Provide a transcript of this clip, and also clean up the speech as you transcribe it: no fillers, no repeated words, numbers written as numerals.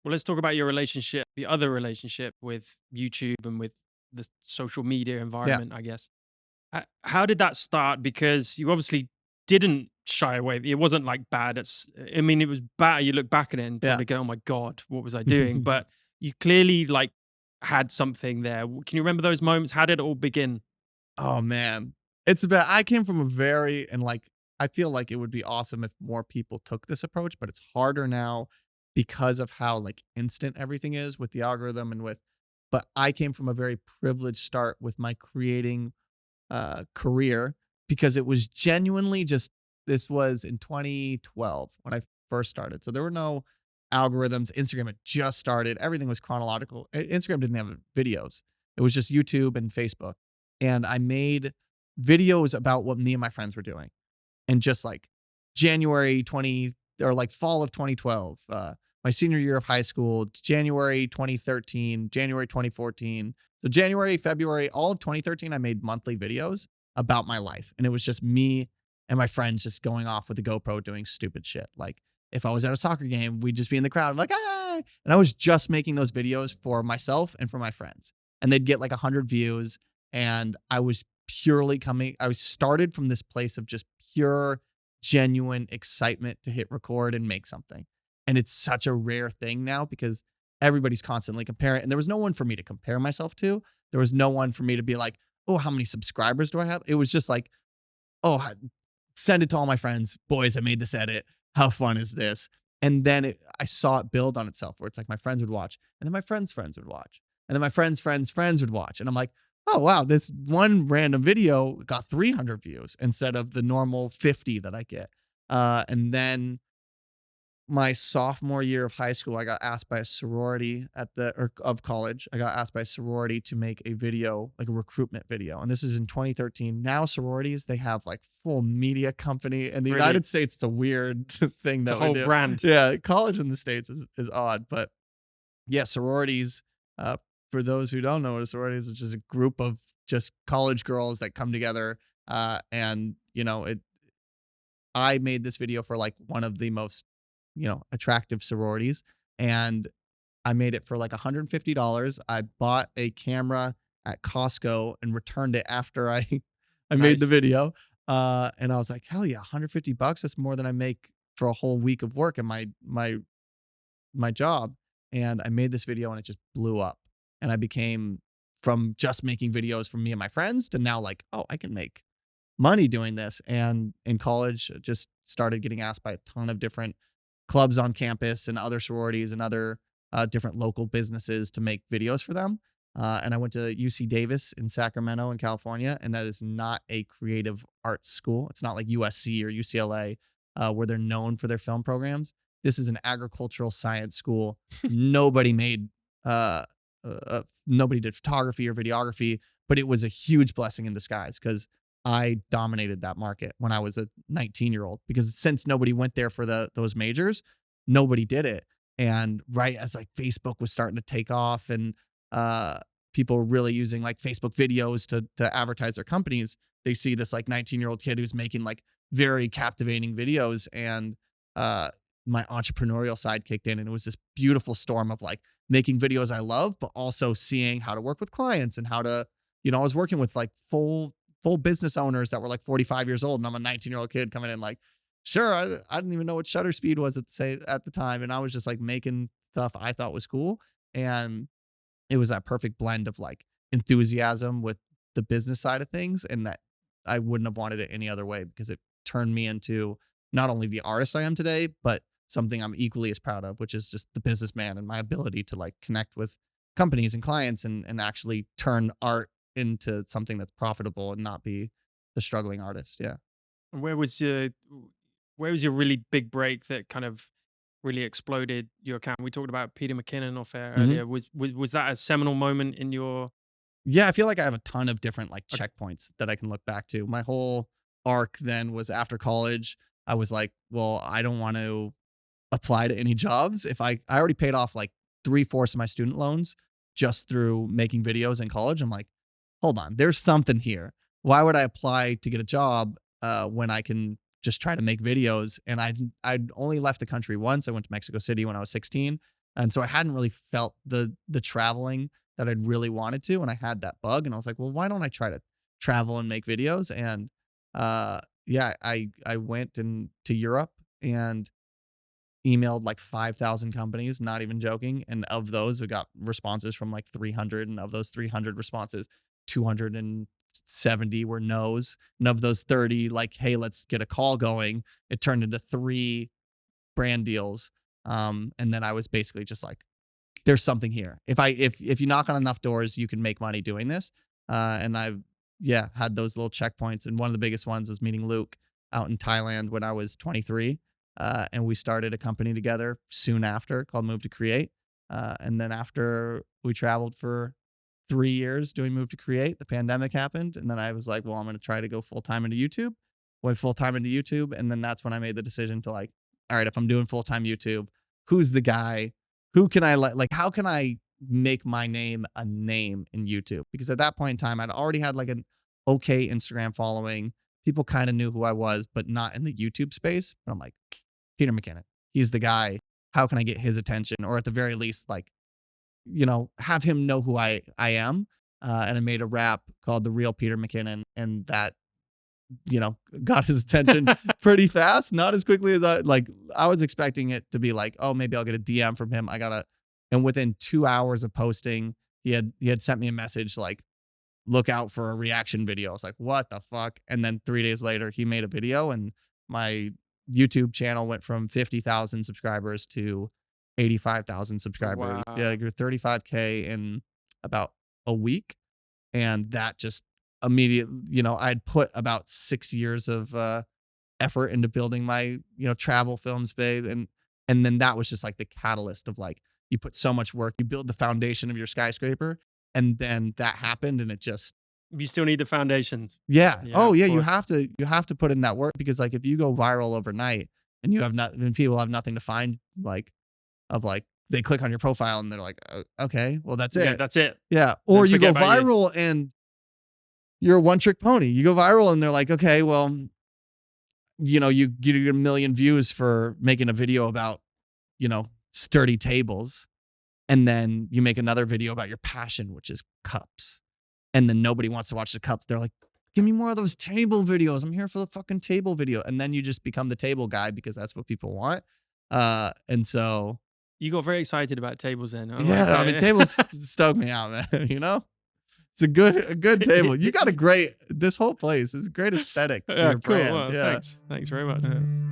Well, let's talk about your relationship, the other relationship with YouTube and with the social media Yeah. environment, I guess. How did that start? Because you obviously didn't shy away. It wasn't like bad. I mean, it was bad. You look back at it and Yeah. probably go, "Oh my god, what was I doing?" But you clearly like had something there. Can you remember those moments? How did it all begin? Oh man. It's about I came from a very and like I feel like it would be awesome if more people took this approach, but it's harder now because of how like instant everything is with the algorithm and with but I came from a very privileged start with my creating career because it was genuinely just this was in 2012 when I first started. So there were no algorithms. Instagram had just started. Everything was chronological. Instagram didn't have videos. It was just YouTube and Facebook. And I made videos about what me and my friends were doing. And just like January 20 or like fall of 2012, my senior year of high school, January 2013, January 2014. So January, February, all of 2013, I made monthly videos about my life. And it was just me and my friends just going off with the GoPro doing stupid shit. Like if I was at a soccer game, we'd just be in the crowd like, ah. And I was just making those videos for myself and for my friends. And they'd get like 100 views. And I was I started from this place of just pure, genuine excitement to hit record and make something. And it's such a rare thing now because everybody's constantly comparing. And there was no one for me to compare myself to. There was no one for me to be like, oh, how many subscribers do I have? It was just like, oh, send it to all my friends. Boys, I made this edit. How fun is this? And then I saw it build on itself where it's like my friends would watch, and then my friends' friends would watch, and then my friends' friends would watch. And I'm like, oh, wow, this one random video got 300 views instead of the normal 50 that I get. And then my sophomore year of high school, I got asked by a sorority of college. I got asked by a sorority to make a video, like a recruitment video. And this is in 2013. Now sororities, they have like full media company. In the Really, United States, it's a weird thing it's a that we whole do. brand. Yeah, college in the States is odd. But yeah, sororities, for those who don't know what a sorority is, it's just a group of just college girls that come together. And I made this video for like one of the most, attractive sororities. And I made it for like $150. I bought a camera at Costco and returned it after I I made the Nice. video. And I was like, hell yeah, $150. That's more than I make for a whole week of work in my job. And I made this video and it just blew up. And I became from just making videos for me and my friends to now like, oh, I can make money doing this. And in college, just started getting asked by a ton of different clubs on campus and other sororities and other different local businesses to make videos for them. And I went to UC Davis in Sacramento in California, and that is not a creative arts school. It's not like USC or UCLA where they're known for their film programs. This is an agricultural science school. Nobody made, nobody did photography or videography, but it was a huge blessing in disguise because I dominated that market when I was a 19-year-old because since nobody went there for those majors, nobody did it. And right as like Facebook was starting to take off and uh people were really using like Facebook videos to advertise their companies, they see this like 19-year-old kid who's making like very captivating videos and uh my entrepreneurial side kicked in and it was this beautiful storm of like making videos I love but also seeing how to work with clients and how to I was working with like full business owners that were like 45 years old and I'm a 19-year-old kid coming in like sure I didn't even know what shutter speed was at the time and I was just like making stuff I thought was cool and it was that perfect blend of like enthusiasm with the business side of things and that I wouldn't have wanted it any other way because it turned me into not only the artist I am today but something I'm equally as proud of which is just the businessman and my ability to like connect with companies and clients and actually turn art into something that's profitable and not be the struggling artist. Yeah. And where was your really big break that kind of really exploded your account? We talked about Peter McKinnon off air Mhm. earlier. Was that a seminal moment in your? Yeah, I feel like I have a ton of different like Okay. checkpoints that I can look back to. My whole arc then was after college. I was like, well, I don't want to apply to any jobs. If I already paid off like three-fourths of my student loans just through making videos in college. I'm like, hold on, there's something here. Why would I apply to get a job when I can just try to make videos? And I'd only left the country once. I went to Mexico City when I was 16. And so I hadn't really felt the traveling that I'd really wanted to, and I had that bug, and I was like, well, why don't I try to travel and make videos? And yeah, I went to Europe and emailed like 5,000 companies, not even joking. And of those, we got responses from like 300. And of those 300 responses, 270 were no's. And of those 30, like, hey, let's get a call going. It turned into 3 brand deals. And then I was basically just like, there's something here. If you knock on enough doors, you can make money doing this. And I've, yeah, had those little checkpoints. And one of the biggest ones was meeting Luke out in Thailand when I was 23. And we started a company together soon after called Move to Create. And then after we traveled for 3 years doing Move to Create, the pandemic happened. And then I was like, well, I'm going to try to go full time into YouTube. Went full time into YouTube. And then that's when I made the decision to like, all right, if I'm doing full time YouTube, who's the guy? Who can I like, how can I make my name a name in YouTube? Because at that point in time, I'd already had like an okay Instagram following. People kind of knew who I was, but not in the YouTube space. But I'm like, Peter McKinnon, he's the guy. How can I get his attention? Or at the very least, like, you know, have him know who I am. And I made a rap called The Real Peter McKinnon. And that, you know, got his attention pretty fast. Not as quickly as I was expecting it to be like, oh, maybe I'll get a DM from him. And within 2 hours of posting, he had sent me a message like, look out for a reaction video. I was like, what the fuck? And then 3 days later, he made a video, and my YouTube channel went from 50,000 subscribers to 85,000 subscribers. Wow. Yeah, I grew 35K in about a week. And that just immediately, you know, I'd put about 6 years of effort into building my, you know, travel film space. And then that was just like the catalyst of like, you put so much work, you build the foundation of your skyscraper, and then that happened, and it just, You still need the foundations. yeah. Yeah, Oh of yeah, course. you have to put in that work, because like if you go viral overnight and you have not, then people have nothing to find, like, of like, they click on your profile and they're like, okay, well that's Yeah, it. that's it. Yeah. Then Or you go forget about you. viral and you're a one trick pony. You go viral and they're like, okay, well, you know, you get a million views for making a video about, you know, sturdy tables. And then you make another video about your passion, which is cups. And then nobody wants to watch the cups. They're like, give me more of those table videos. I'm here for the fucking table video. And then you just become the table guy because that's what people want. And so, You got very excited about tables then. I yeah, like I mean, it. tables stoke me out, man. You know, it's a good table. You got this whole place. It's a great aesthetic for Yeah, your cool. brand. Well, Yeah. thanks. Thanks very much. Yeah.